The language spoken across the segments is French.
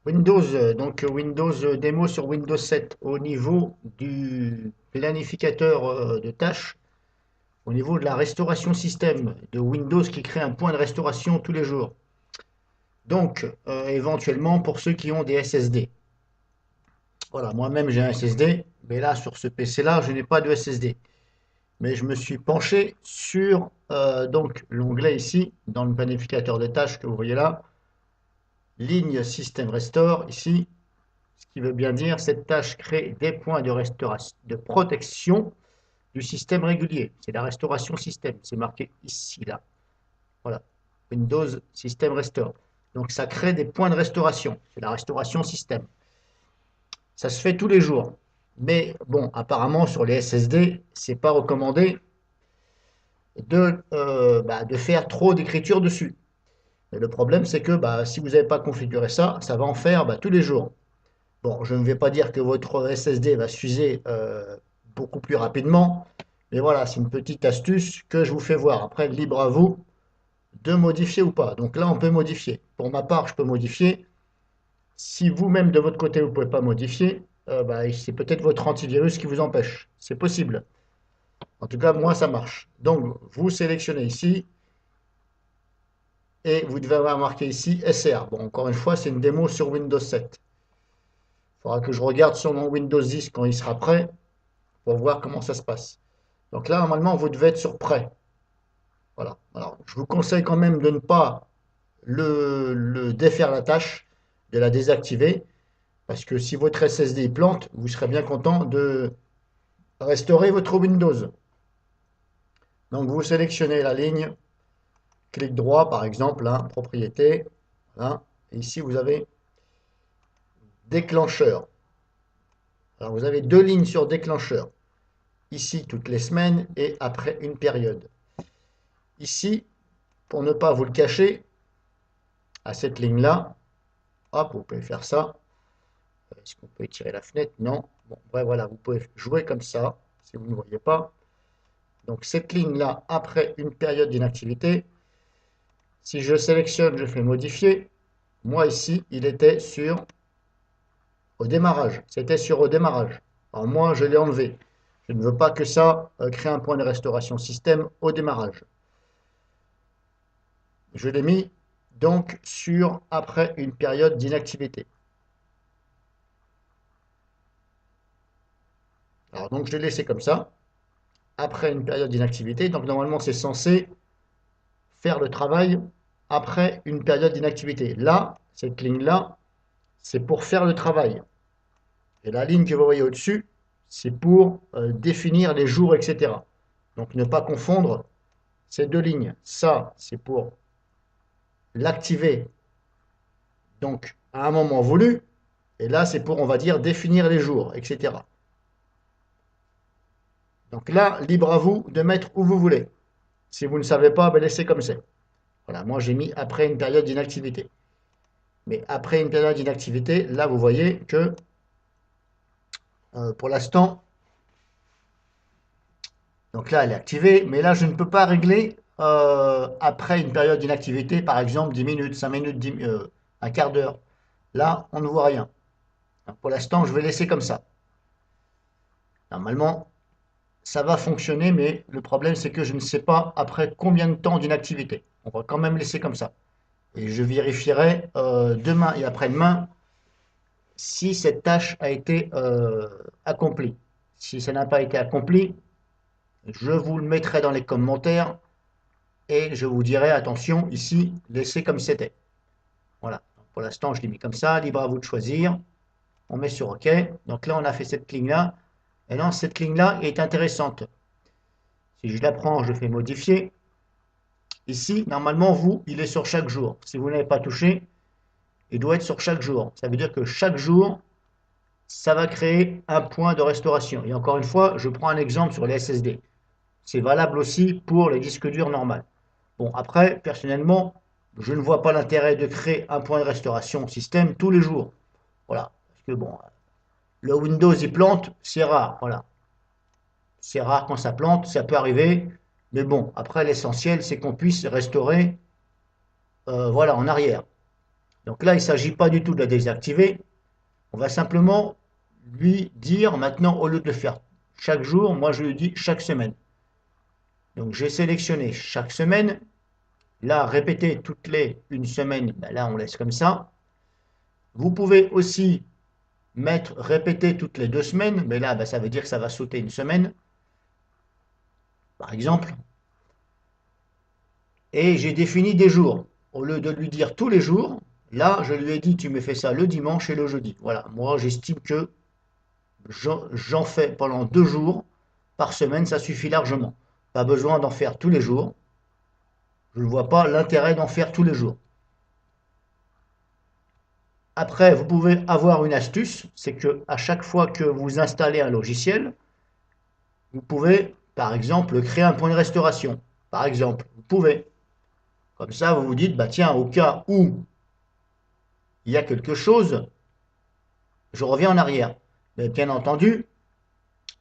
Windows, donc Windows démo sur Windows 7 au niveau du planificateur de tâches, au niveau de la restauration système de Windows qui crée un point de restauration tous les jours. Donc, éventuellement pour ceux qui ont des SSD. Voilà, moi-même j'ai un SSD, mais là sur ce PC-là, je n'ai pas de SSD. Mais je me suis penché sur donc l'onglet ici, dans le planificateur de tâches que vous voyez là, ligne System Restore ici, ce qui veut bien dire cette tâche crée des points de restauration, de protection du système régulier. C'est la restauration système, c'est marqué ici là. Voilà, Windows System Restore. Donc ça crée des points de restauration, c'est la restauration système. Ça se fait tous les jours. Mais bon, apparemment sur les SSD, c'est pas recommandé de faire trop d'écriture dessus. Et le problème, c'est que si vous n'avez pas configuré ça, ça va en faire tous les jours. Bon, je ne vais pas dire que votre SSD va s'user beaucoup plus rapidement, mais voilà, c'est une petite astuce que je vous fais voir. Après, libre à vous de modifier ou pas. Donc là, on peut modifier. Pour ma part, je peux modifier. Si vous-même, de votre côté, vous ne pouvez pas modifier, c'est peut-être votre antivirus qui vous empêche. C'est possible. En tout cas, moi, ça marche. Donc, vous sélectionnez ici et vous devez avoir marqué ici SR. Bon, encore une fois, c'est une démo sur Windows 7. Il faudra que je regarde sur mon Windows 10 quand il sera prêt pour voir comment ça se passe. Donc là, normalement, vous devez être sur prêt. Voilà. Alors, je vous conseille quand même de ne pas le défaire la tâche, de la désactiver, parce que si votre SSD plante, vous serez bien content de restaurer votre Windows. Donc vous sélectionnez la ligne, clic droit par exemple, hein, propriété, voilà. Et ici vous avez déclencheur. Alors vous avez deux lignes sur déclencheur. Ici toutes les semaines et après une période. Ici, pour ne pas vous le cacher, à cette ligne-là, hop, vous pouvez faire ça. Est-ce qu'on peut étirer la fenêtre? Non. Bon, bref, voilà, vous pouvez jouer comme ça, si vous ne voyez pas. Donc cette ligne-là, après une période d'inactivité, si je sélectionne, je fais modifier. Moi ici, il était sur au démarrage. C'était sur au démarrage. Alors moi, je l'ai enlevé. Je ne veux pas que ça crée un point de restauration système au démarrage. Je l'ai mis donc sur après une période d'inactivité. Alors donc je l'ai laissé comme ça, après une période d'inactivité. Donc normalement c'est censé faire le travail après une période d'inactivité. Là, cette ligne-là, c'est pour faire le travail. Et la ligne que vous voyez au-dessus, c'est pour définir les jours, etc. Donc ne pas confondre ces deux lignes. Ça, c'est pour l'activer donc à un moment voulu. Et là, c'est pour, on va dire, définir les jours, etc. Donc là, libre à vous de mettre où vous voulez. Si vous ne savez pas, laissez comme c'est. Voilà, moi j'ai mis après une période d'inactivité. Mais après une période d'inactivité, là vous voyez que pour l'instant, donc là elle est activée, mais là je ne peux pas régler après une période d'inactivité, par exemple 10 minutes, 5 minutes, un quart d'heure. Là, on ne voit rien. Donc, pour l'instant, je vais laisser comme ça. Normalement, ça va fonctionner, mais le problème c'est que je ne sais pas après combien de temps d'inactivité. On va quand même laisser comme ça. Et je vérifierai demain et après-demain si cette tâche a été accomplie. Si ça n'a pas été accompli, je vous le mettrai dans les commentaires et je vous dirai attention, ici, laissez comme c'était. Voilà. Pour l'instant, je l'ai mis comme ça, libre à vous de choisir. On met sur OK. Donc là, on a fait cette ligne-là. Et non, cette ligne-là est intéressante. Si je la prends, je fais modifier. Ici, normalement, vous, il est sur chaque jour. Si vous n'avez pas touché, il doit être sur chaque jour. Ça veut dire que chaque jour, ça va créer un point de restauration. Et encore une fois, je prends un exemple sur les SSD. C'est valable aussi pour les disques durs normaux. Bon, après, personnellement, je ne vois pas l'intérêt de créer un point de restauration système tous les jours. Voilà. Parce que bon, le Windows il plante, c'est rare. Voilà. C'est rare quand ça plante, ça peut arriver. Mais bon, après, l'essentiel, c'est qu'on puisse restaurer voilà, en arrière. Donc là, il ne s'agit pas du tout de la désactiver. On va simplement lui dire maintenant, au lieu de le faire chaque jour, moi je lui dis chaque semaine. Donc j'ai sélectionné chaque semaine. Là, répéter toutes les une semaine, ben là on laisse comme ça. Vous pouvez aussi mettre répéter toutes les 2 semaines, mais là ben, ça veut dire que ça va sauter une semaine, par exemple. Et j'ai défini des jours. Au lieu de lui dire tous les jours, là je lui ai dit tu me fais ça le dimanche et le jeudi. Voilà, moi j'estime que j'en fais pendant 2 jours par semaine, ça suffit largement. Pas besoin d'en faire tous les jours. Je ne vois pas l'intérêt d'en faire tous les jours. Après, vous pouvez avoir une astuce, c'est que à chaque fois que vous installez un logiciel, vous pouvez, par exemple, créer un point de restauration. Par exemple, vous pouvez. Comme ça, vous vous dites, bah tiens, au cas où il y a quelque chose, je reviens en arrière. Mais bien entendu,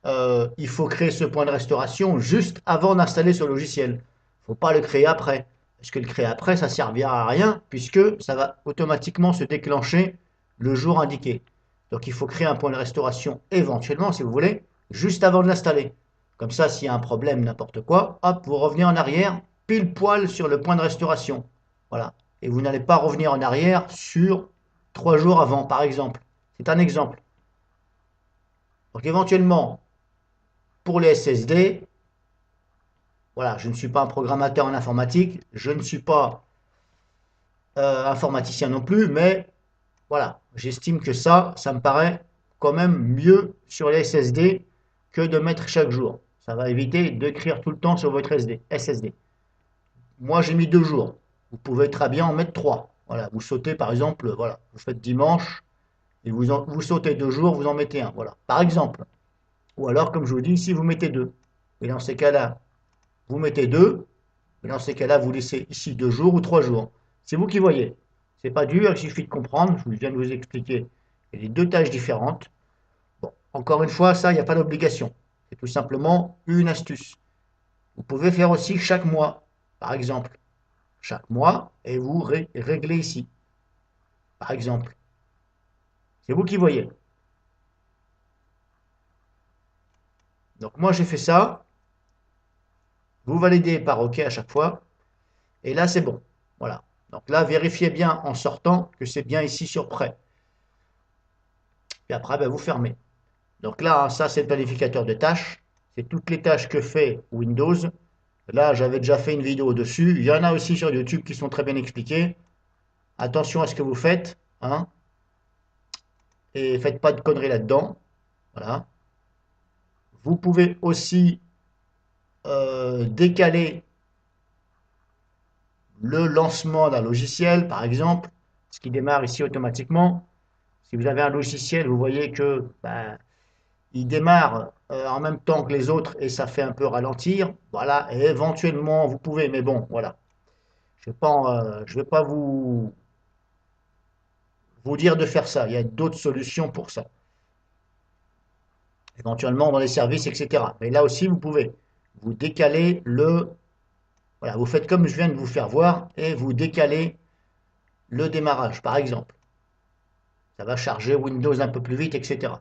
il faut créer ce point de restauration juste avant d'installer ce logiciel. Il ne faut pas le créer après. Parce que le créer après, ça ne servira à rien, puisque ça va automatiquement se déclencher le jour indiqué. Donc il faut créer un point de restauration éventuellement, si vous voulez, juste avant de l'installer. Comme ça, s'il y a un problème, n'importe quoi, hop, vous revenez en arrière, pile poil sur le point de restauration. Voilà. Et vous n'allez pas revenir en arrière sur 3 jours avant, par exemple. C'est un exemple. Donc éventuellement, pour les SSD, voilà, je ne suis pas un programmateur en informatique, je ne suis pas informaticien non plus, mais voilà, j'estime que ça me paraît quand même mieux sur les SSD que de mettre chaque jour. Ça va éviter d'écrire tout le temps sur votre SSD. Moi, j'ai mis 2 jours. Vous pouvez très bien en mettre 3. Voilà, vous sautez par exemple, voilà, vous faites dimanche et vous sautez 2 jours, vous en mettez un. Voilà, par exemple. Ou alors, comme je vous dis, si vous mettez 2. Et dans ces cas-là, vous mettez 2. Et dans ces cas-là, vous laissez ici 2 jours ou 3 jours. C'est vous qui voyez. C'est pas dur, il suffit de comprendre. Je viens de vous expliquer les 2 tâches différentes. Bon, encore une fois, ça, il n'y a pas d'obligation. C'est tout simplement une astuce. Vous pouvez faire aussi chaque mois, par exemple. Chaque mois, et vous réglez ici, par exemple. C'est vous qui voyez. Donc moi, j'ai fait ça. Vous validez par OK à chaque fois. Et là, c'est bon. Voilà. Donc là, vérifiez bien en sortant que c'est bien ici sur prêt. Puis après, ben, vous fermez. Donc là, ça, c'est le planificateur de tâches. C'est toutes les tâches que fait Windows. Là, j'avais déjà fait une vidéo dessus. Il y en a aussi sur YouTube qui sont très bien expliquées. Attention à ce que vous faites, hein, et faites pas de conneries là-dedans. Voilà. Vous pouvez aussi décaler le lancement d'un logiciel, par exemple, ce qui démarre ici automatiquement. Si vous avez un logiciel, vous voyez que ben, il démarre en même temps que les autres et ça fait un peu ralentir. Voilà, et éventuellement vous pouvez, mais bon, voilà. Je vais pas vous dire de faire ça. Il y a d'autres solutions pour ça. Éventuellement dans les services, etc. Mais là aussi, vous pouvez. Vous décaler le... Voilà, vous faites comme je viens de vous faire voir et vous décalez le démarrage, par exemple. Ça va charger Windows un peu plus vite, etc.